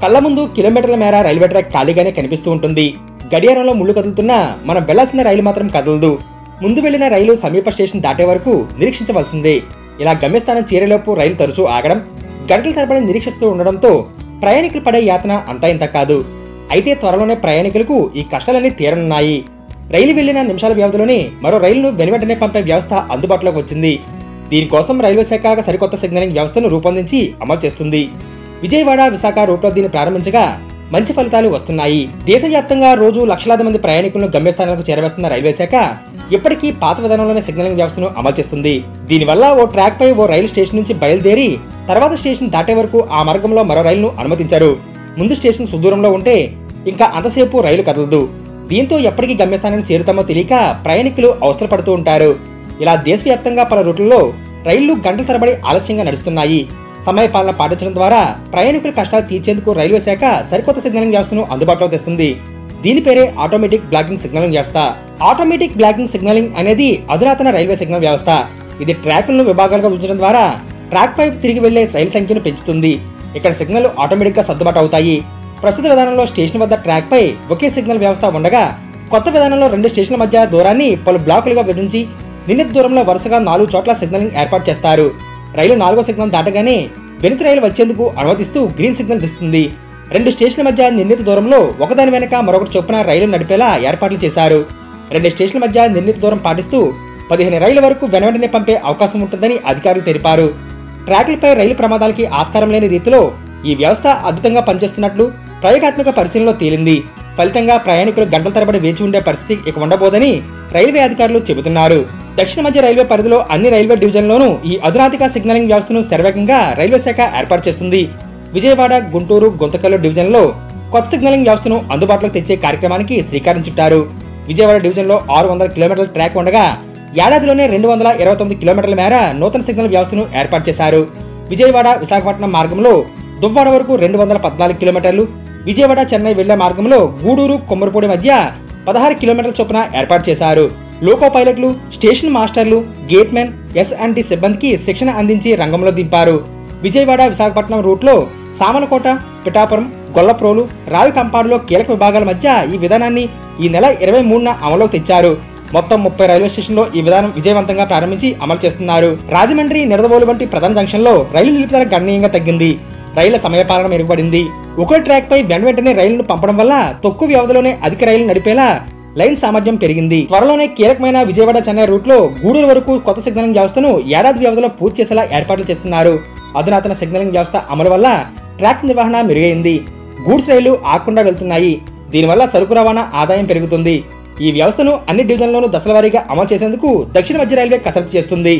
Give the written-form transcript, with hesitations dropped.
కళ్ల ముందు కిలోమీటర్ల మేర రైల్వే ట్రాక్ ఖాళీగానే కనిపిస్తూ ఉంటుంది. గడియారంలో ముళ్ళు కదులుతున్నా మనం వెళ్లాల్సిన రైలు మాత్రం కదలదు. ముందు వెళ్లిన రైలు సమీప స్టేషన్ దాటే వరకు నిరీక్షించవలసిందే. ఇలా గమ్యస్థానం చేరేలోపు రైలు తరచూ ఆగడం, గంటల తరబడి నిరీక్షిస్తూ ఉండడంతో ప్రయాణికులు పడే యాతన అంతా ఇంత కాదు. అయితే త్వరలోనే ప్రయాణికులకు ఈ కష్టాలన్నీ తీరనున్నాయి. రైలు వెళ్లిన నిమిషాల వ్యవధిలోనే మరో రైలును వెనువెంటనే పంపే వ్యవస్థ అందుబాటులోకి వచ్చింది. దీనికోసం రైల్వే శాఖ సరికొత్త సిగ్నలింగ్ వ్యవస్థను రూపొందించి అమలు చేస్తుంది. విజయవాడ, విశాఖ రూట్లో దీన్ని ప్రారంభించగా మంచి ఫలితాలు వస్తున్నాయి. దేశవ్యాప్తంగా రోజు లక్షలాది మంది ప్రయాణికులను గమ్యస్థానాలకు చేరవేస్తున్న రైల్వే శాఖ ఇప్పటికీ పాత విధానంలోనే సిగ్నలింగ్ వ్యవస్థను అమలు చేస్తుంది. దీనివల్ల ఓ ట్రాక్ పై ఓ రైలు స్టేషన్ నుంచి బయలుదేరి తర్వాత స్టేషన్ దాటే వరకు ఆ మార్గంలో మరో రైలును అనుమతించారు. ముందు స్టేషన్ సుదూరంలో ఉంటే ఇంకా అంతసేపు రైలు కదలదు. దీంతో ఎప్పటికీ గమ్యస్థానానికి చేరుతామో తెలియక ప్రయాణికులు అవసరపడుతూ ఉంటారు. ఇలా దేశవ్యాప్తంగా పలు రూట్లలో రైళ్లు గంటల తరబడి ఆలస్యంగా నడుస్తున్నాయి. సమయపాలన పాటించడం ద్వారా ప్రయాణికుల కష్టాలు తీర్చేందుకు రైల్వే శాఖ సరికొత్త సిగ్నలింగ్ వ్యవస్థను అందుబాటులోకి తెస్తుంది. దీని పేరే ఆటోమేటిక్ బ్లాకింగ్ సిగ్నలింగ్ వ్యవస్థ. ఆటోమేటిక్ బ్లాకింగ్ సిగ్నలింగ్ అనేది అధునాతన రైల్వే సిగ్నల్ వ్యవస్థ. ఇది ట్రాక్లను విభాగాలుగా ఉంచడం ద్వారా ట్రాక్ పై తిరిగి వెళ్లే రైలు సంఖ్యను పెంచుతుంది. ఇక్కడ సిగ్నల్ ఆటోమేటిక్ గా సర్దుబాటు అవుతాయి. ప్రస్తుత విధానంలో స్టేషన్ వద్ద ట్రాక్ పై ఒకే సిగ్నల్ వ్యవస్థ ఉండగా, కొత్త విధానంలో 2 స్టేషన్ల మధ్య దూరాన్ని పలు బ్లాకులుగా విభజించి నిర్ణీత దూరంలో వరుసగా 4 చోట్ల సిగ్నలింగ్ ఏర్పాటు చేస్తారు. రైలు 4వ సిగ్నల్ దాటగానే వెనుక రైలు వచ్చేందుకు అనుమతిస్తూ గ్రీన్ సిగ్నల్ ఇస్తుంది. 2 స్టేషన్ల మధ్య నిర్ణీత దూరంలో ఒకదాని వెనక మరొకటి చొప్పున రైలు నడిపేలా ఏర్పాట్లు చేశారు. 2 స్టేషన్ల మధ్య నిర్ణీత దూరం పాటిస్తూ 15 రైళ్ల వరకు వెనువెంటనే పంపే అవకాశం ఉంటుందని అధికారులు తెలిపారు. ట్రాక్లపై రైలు ప్రమాదాలకి ఆస్కారం లేని రీతిలో ఈ వ్యవస్థ అద్భుతంగా పనిచేస్తున్నట్లు ప్రయోగాత్మక పరిశీలనలో తేలింది. ఫలితంగా ప్రయాణికులు గంటల తరబడి వేచి ఉండే పరిస్థితి ఇక ఉండబోదని రైల్వే అధికారులు చెబుతున్నారు. దక్షిణ మధ్య రైల్వే పరిధిలో అన్ని రైల్వే డివిజన్లోనూ ఈ అధునాతిక సిగ్నలింగ్ వ్యవస్థను శరవేగంగా రైల్వే శాఖ ఏర్పాటు చేస్తుంది. విజయవాడ, గుంటూరు, గుంతకల్లు డివిజన్లో కొత్త సిగ్నలింగ్ వ్యవస్థను అందుబాటులోకి తెచ్చే కార్యక్రమానికి శ్రీకారం చుట్టారు. విజయవాడ డివిజన్లో 600 కిలోమీటర్ల ట్రాక్ ఉండగా ఏడాదిలోనే 229 కిలోమీటర్ల మేర నూతన సిగ్నల్ వ్యవస్థను ఏర్పాటు చేశారు. విజయవాడ, విశాఖపట్నం మార్గంలో దువ్వాడ వరకు 214 కిలోమీటర్లు, విజయవాడ, చెన్నై వెళ్లే మార్గంలో గూడూరు, కొమ్మరపూడి మధ్య 16 కిలోమీటర్ల చొప్పున ఏర్పాటు చేశారు. లోకో పైలట్లు, స్టేషన్ మాస్టర్లు, గేట్మెన్, S&T సిబ్బందికి శిక్షణ అందించి రంగంలో దింపారు. విజయవాడ, విశాఖపట్నం రూట్లో సామలకోట, పిఠాపురం, గొల్లప్రోలు, రావికంపాడులో కీలక విభాగాల మధ్య ఈ విధానాన్ని ఈ నెల 23న అమలులోకి తెచ్చారు. మొత్తం 30 రైల్వే స్టేషన్లో ఈ విధానం విజయవంతంగా ప్రారంభించి అమలు చేస్తున్నారు. రాజమండ్రి, నిడదవోలు వంటి ప్రధాన జంక్షన్లో రైలు నిలుపుదల గణనీయంగా తగ్గింది. రైళ్ల సమయపాలన మెరుగుపడింది. ఒకే ట్రాక్ పై వెంటనే రైళ్లను పంపడం వల్ల తక్కువ వ్యవధిలోనే అధిక రైలు నడిపేలా లైన్ సామర్థ్యం పెరిగింది. త్వరలోనే కీలకమైన విజయవాడ, చెన్నై రూట్లో గూడూరు వరకు కొత్త సిగ్నలింగ్ వ్యవస్థను ఏడాది వ్యవధిలో పూర్తి చేసేలా ఏర్పాట్లు చేస్తున్నారు. అధునాతన సిగ్నలింగ్ వ్యవస్థ అమలు వల్ల ట్రాక్ నిర్వహణ మెరుగైంది. గూడ్స్ రైళ్లు ఆగకుండా వెళ్తున్నాయి. దీనివల్ల సరుకు రవాణా ఆదాయం పెరుగుతుంది. ఈ వ్యవస్థను అన్ని డివిజన్లోనూ దశల వారీగా అమలు చేసేందుకు దక్షిణ మధ్య రైల్వే కసరత్తు చేస్తుంది.